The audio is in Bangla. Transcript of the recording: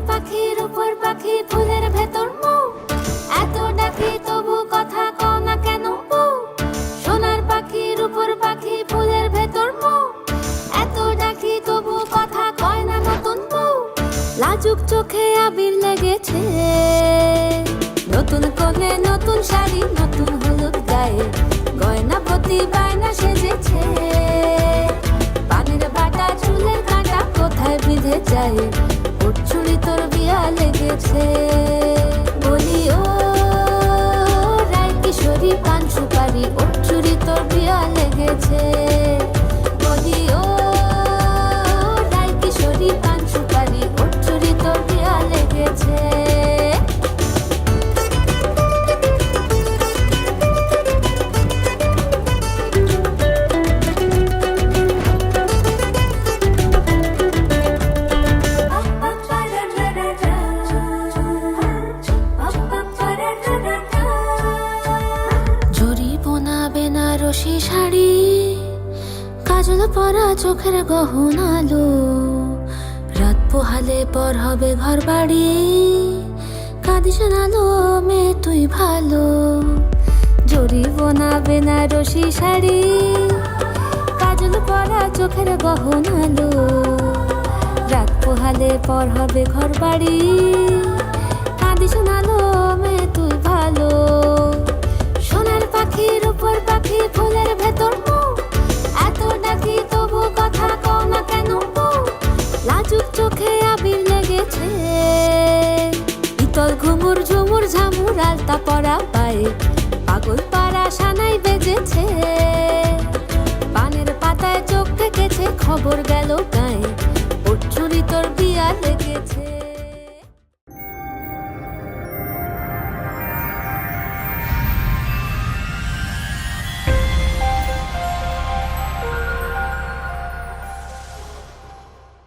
পাখির উপর পাখি ফুলের ভেতর মৌ, এত ডাকি তবু কথা কও না কেন বউ। সোনার পাখির উপর পাখি ফুলের ভেতর মৌ, এত ডাকি তবু কথা কয় না নতুন বউ। লাজুক চোখে আবির লেগেছে, নতুন কোণে নতুন শাড়ি নতুন হলুদ গায়ে, গয়না প্রতি বায়না সেজেছে। পানের বাটা চুলের কাঁটা কোথায় বিঁধে যায়, ওর চুড়ি তোর বিয়া লেগেছে। বলি ও রায় কিশোরী পান সুপারি, ওর চুড়ি তোর বিয়া লেগেছে। বলি ও রায় কিশোরী পান সুপারি, ওর চুড়ি তোর বিয়া লেগেছে। বেনারসি শাড়ি, কাজল পরা চোখের গহনালো, রাত পোহালে পর হবে ঘর বাড়ি, কাঁদিস নালো মেয়ে তুই ভালো। জরি বোনা বেনারসি শাড়ি, কাজল পরা চোখের গহনালো, রাত পোহালে পর হবে ঘর বাড়ি, কাঁদিস নালো মেয়ে তুই ভালো। সোনার পাখির উপর পাখি ফুলের ভেতর মৌ, এত ডাকি তবু কথা কও না কেন বউ। লাজুক চোখে আবির লেগেছে, ইতল ঘুমুর ঝুমুর ঝামুর আলতা পরা পায়ে, পাগল পাড়া সানাই বেজেছে। পানের পাতায় চোখ থেকেছে খবর গেল গায়ে, ওর চুড়ি তোর বিয়া